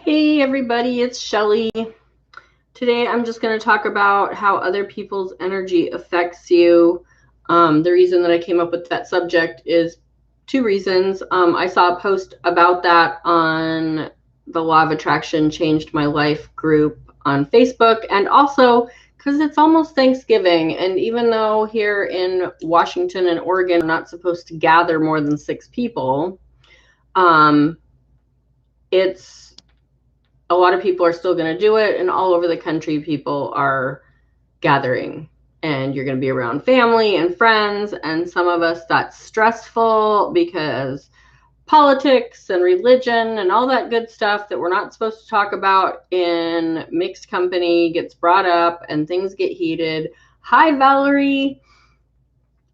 Hey everybody, it's Shelly. Today I'm just going to talk about how other people's energy affects you. The reason that I came up with that subject is two reasons. I saw a post about that on the Law of Attraction Changed My Life group on Facebook, and also because it's almost Thanksgiving, and even though here in Washington and Oregon we're not supposed to gather more than 6 people, it's a lot of people are still going to do it, and all over the country people are gathering, and you're going to be around family and friends, and some of us that's stressful because politics and religion and all that good stuff that we're not supposed to talk about in mixed company gets brought up and things get heated. Hi Valerie.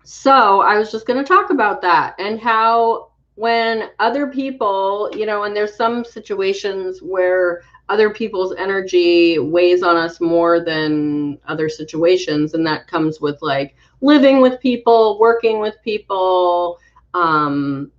So I was just going to talk about that and how when other people, and there's some situations where other people's energy weighs on us more than other situations, and that comes with like living with people, working with people, having,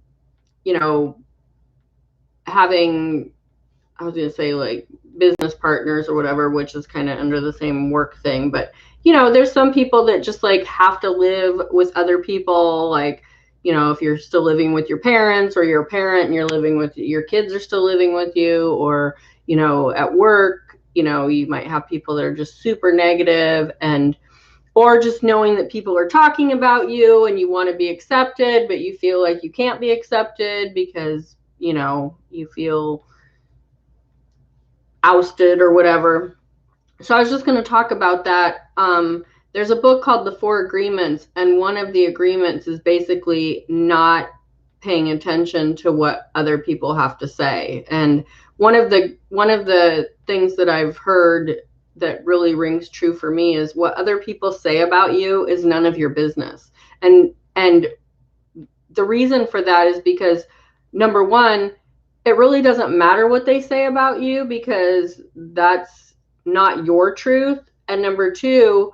I was going to say like business partners or whatever, which is kind of under the same work thing. But, there's some people that just like have to live with other people. Like, if you're still living with your parents, or you're a parent and you're living with your kids are still living with you, or, at work, you might have people that are just super negative, or just knowing that people are talking about you and you want to be accepted, but you feel like you can't be accepted because, you feel ousted or whatever. So I was just going to talk about that. There's a book called The Four Agreements, and one of the agreements is basically not paying attention to what other people have to say. And one of the things that I've heard that really rings true for me is what other people say about you is none of your business. And the reason for that is because, number one, it really doesn't matter what they say about you because that's not your truth. And number two,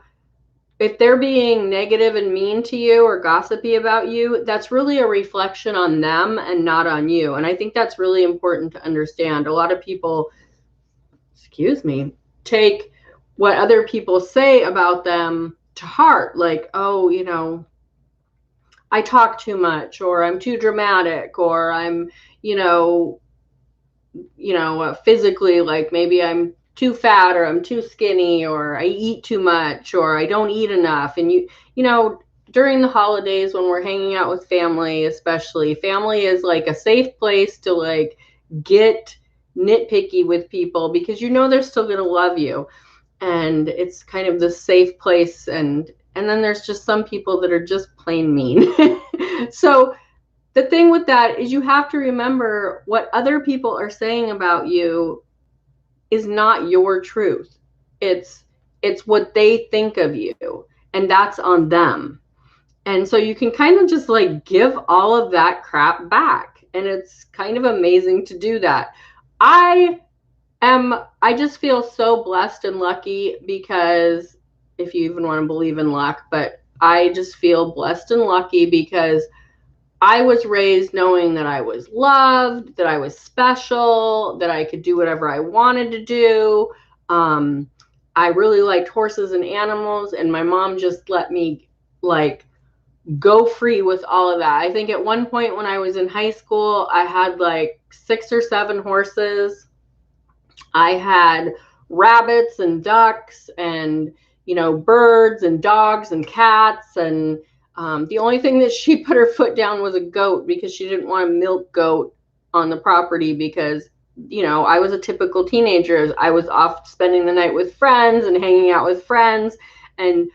if they're being negative and mean to you or gossipy about you, that's really a reflection on them and not on you. And I think that's really important to understand. A lot of people, take what other people say about them to heart. Like, oh, I talk too much, or I'm too dramatic, or I'm, physically, like maybe I'm too fat, or I'm too skinny, or I eat too much, or I don't eat enough. And during the holidays when we're hanging out with family, especially, family is like a safe place to like get nitpicky with people because they're still going to love you, and it's kind of the safe place. And then there's just some people that are just plain mean. So the thing with that is you have to remember what other people are saying about you is not your truth. It's what they think of you, and that's on them. And so you can kind of just like give all of that crap back, and it's kind of amazing to do that. I just feel so blessed and lucky, because if you even want to believe in luck, but I just feel blessed and lucky because I was raised knowing that I was loved, that I was special, that I could do whatever I wanted to do. I really liked horses and animals, and my mom just let me like go free with all of that. I think at one point when I was in high school, I had like 6 or 7 horses. I had rabbits and ducks and, birds and dogs and cats. And the only thing that she put her foot down was a goat, because she didn't want a milk goat on the property, because, I was a typical teenager. I was off spending the night with friends and hanging out with friends. And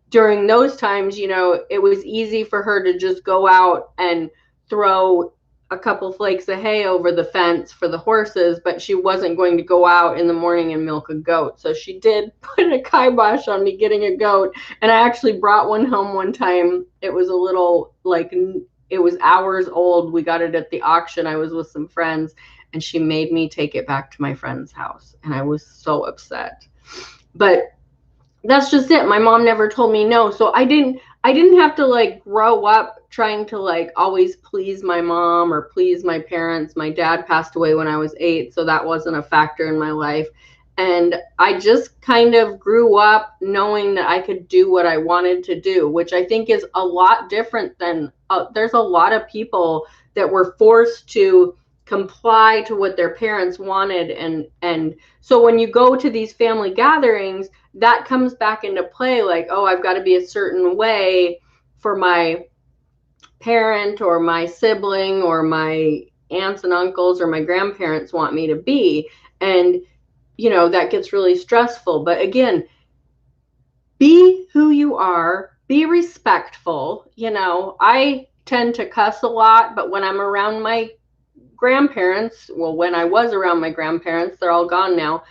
during those times, it was easy for her to just go out and throw a couple flakes of hay over the fence for the horses, but she wasn't going to go out in the morning and milk a goat. So she did put a kibosh on me getting a goat. And I actually brought one home one time. It was a little, like, it was hours old. We got it at the auction. I was with some friends, and she made me take it back to my friend's house. And I was so upset. But that's just it. My mom never told me no. So I didn't have to like grow up trying to like always please my mom or please my parents. My dad passed away when I was 8, so that wasn't a factor in my life. And I just kind of grew up knowing that I could do what I wanted to do, which I think is a lot different than there's a lot of people that were forced to comply to what their parents wanted. And so when you go to these family gatherings, that comes back into play, like, oh, I've got to be a certain way for my parent or my sibling or my aunts and uncles or my grandparents want me to be. And that gets really stressful. But again, be who you are, be respectful. I tend to cuss a lot, but when I'm around my grandparents, well, when I was around my grandparents, they're all gone now,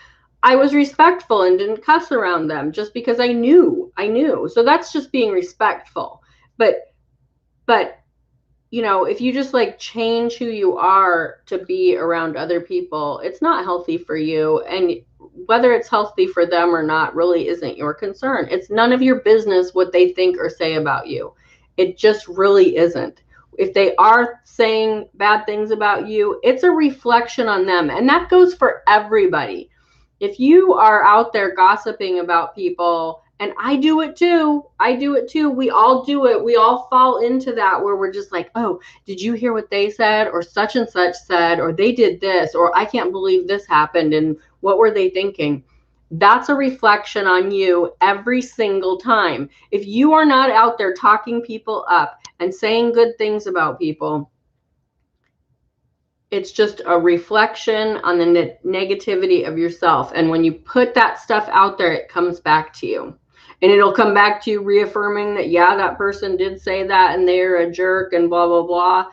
I was respectful and didn't cuss around them just because I knew. So that's just being respectful. But if you just like change who you are to be around other people, it's not healthy for you. And whether it's healthy for them or not really isn't your concern. It's none of your business what they think or say about you. It just really isn't. If they are saying bad things about you, it's a reflection on them. And that goes for everybody. If you are out there gossiping about people, and I do it too. We all do it. We all fall into that where we're just like, oh, did you hear what they said? Or such and such said, or they did this, or I can't believe this happened. And what were they thinking? That's a reflection on you every single time. If you are not out there talking people up and saying good things about people, it's just a reflection on the negativity of yourself. And when you put that stuff out there, it comes back to you. And it'll come back to you reaffirming that, yeah, that person did say that and they're a jerk and blah, blah, blah.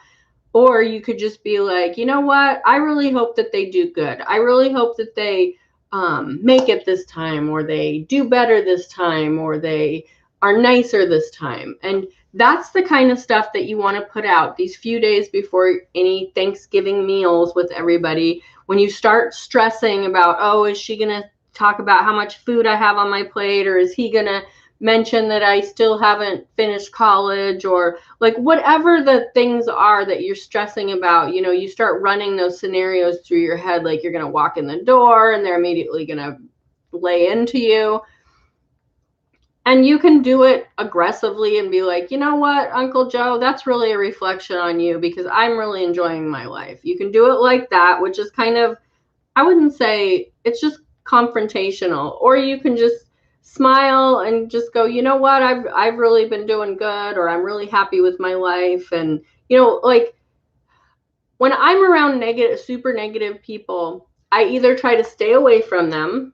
Or you could just be like, you know what? I really hope that they do good. I really hope that they make it this time, or they do better this time, or they are nicer this time. And that's the kind of stuff that you want to put out these few days before any Thanksgiving meals with everybody. When you start stressing about, oh, is she going to talk about how much food I have on my plate, or is he going to mention that I still haven't finished college, or like whatever the things are that you're stressing about, you start running those scenarios through your head, like you're going to walk in the door and they're immediately going to lay into you. And you can do it aggressively and be like, you know what, Uncle Joe, that's really a reflection on you because I'm really enjoying my life. You can do it like that, which is kind of, I wouldn't say, it's just confrontational. Or you can just smile and just go, you know what, I've really been doing good, or I'm really happy with my life. And, like when I'm around super negative people, I either try to stay away from them.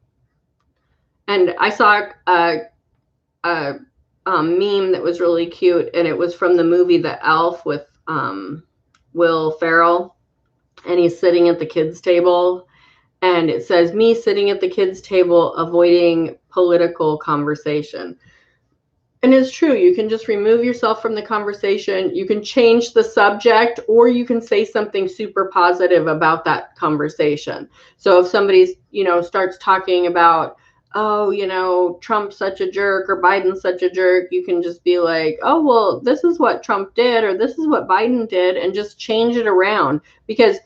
And I saw a meme that was really cute, and it was from the movie The Elf with Will Ferrell, and he's sitting at the kids' table, and it says, me sitting at the kids' table avoiding political conversation. And it's true. You can just remove yourself from the conversation. You can change the subject, or you can say something super positive about that conversation. So if somebody, starts talking about, oh, Trump's such a jerk or Biden's such a jerk, you can just be like, oh, well, this is what Trump did, or this is what Biden did, and just change it around. Because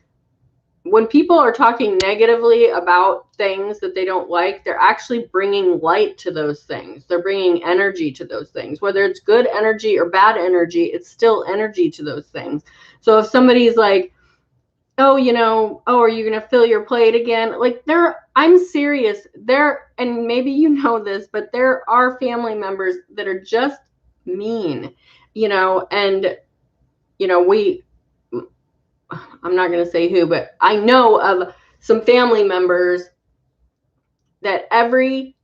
when people are talking negatively about things that they don't like, they're actually bringing light to those things. They're bringing energy to those things. Whether it's good energy or bad energy, it's still energy to those things. So if somebody's like, oh, are you going to fill your plate again? Like I'm serious. And maybe you know this, but there are family members that are just mean, and, I'm not going to say who, but I know of some family members that every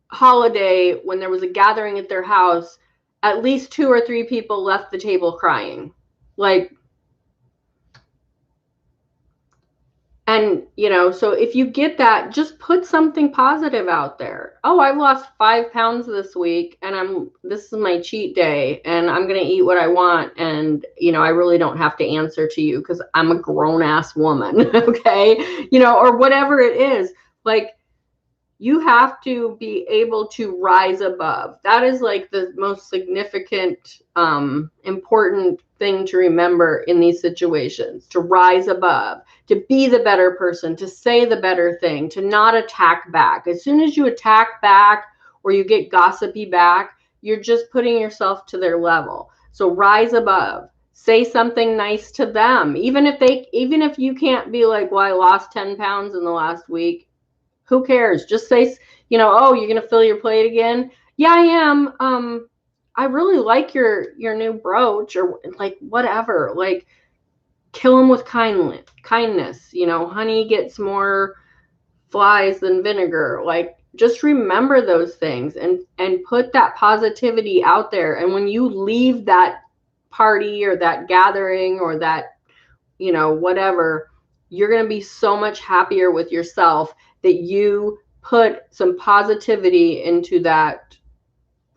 holiday when there was a gathering at their house, at least 2 or 3 people left the table crying. And, so if you get that, just put something positive out there. Oh, I've lost 5 pounds this week, and this is my cheat day, and I'm going to eat what I want. And, I really don't have to answer to you because I'm a grown ass woman. Okay. Or whatever it is, like, You have to be able to rise above. That is like the most significant, important thing to remember in these situations, to rise above, to be the better person, to say the better thing, to not attack back. As soon as you attack back or you get gossipy back, you're just putting yourself to their level. So rise above. Say something nice to them. Even if you can't be like, well, I lost 10 pounds in the last week. Who cares? Just say, oh, you're going to fill your plate again? Yeah, I am. I really like your new brooch, or like whatever. Like, kill them with kindness. Honey gets more flies than vinegar. Like, just remember those things and put that positivity out there. And when you leave that party or that gathering or that, whatever, you're going to be so much happier with yourself that you put some positivity into that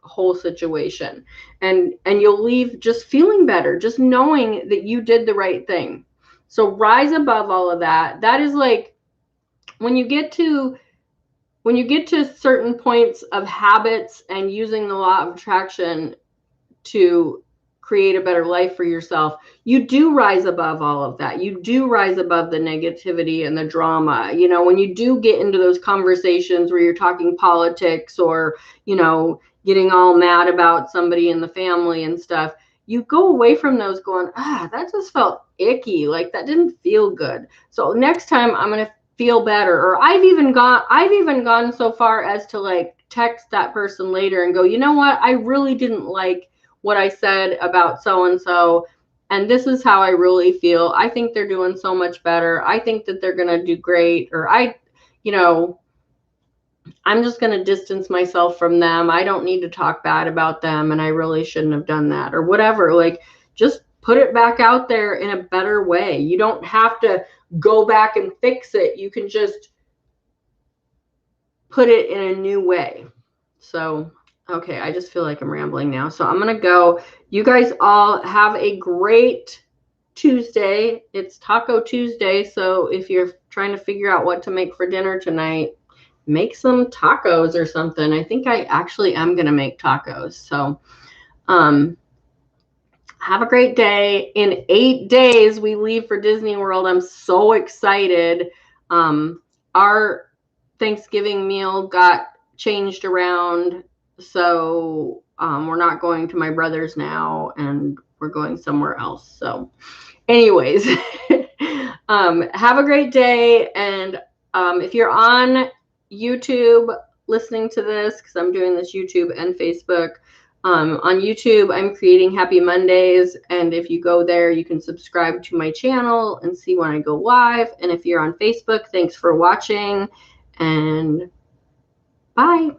whole situation, and you'll leave just feeling better, just knowing that you did the right thing. So rise above all of that. That is like when you get to certain points of habits and using the law of attraction to create a better life for yourself, you do rise above all of that. You do rise above the negativity and the drama. When you do get into those conversations where you're talking politics or, getting all mad about somebody in the family and stuff, you go away from those going, that just felt icky. Like, that didn't feel good. So next time I'm going to feel better. Or I've even gone so far as to like text that person later and go, you know what? I really didn't like what I said about so-and-so, and this is how I really feel. I think they're doing so much better. I think that they're going to do great. Or I'm just going to distance myself from them. I don't need to talk bad about them, and I really shouldn't have done that, or whatever. Like, just put it back out there in a better way. You don't have to go back and fix it. You can just put it in a new way. So, okay, I just feel like I'm rambling now. So I'm going to go. You guys all have a great Tuesday. It's Taco Tuesday. So if you're trying to figure out what to make for dinner tonight, make some tacos or something. I think I actually am going to make tacos. So have a great day. In 8 days, we leave for Disney World. I'm so excited. Our Thanksgiving meal got changed around, so we're not going to my brother's now, and we're going somewhere else. So anyways, have a great day. And if you're on YouTube listening to this, because I'm doing this YouTube and Facebook, on YouTube, I'm creating Happy Mondays, and if you go there, you can subscribe to my channel and see when I go live. And if you're on Facebook, thanks for watching, and bye.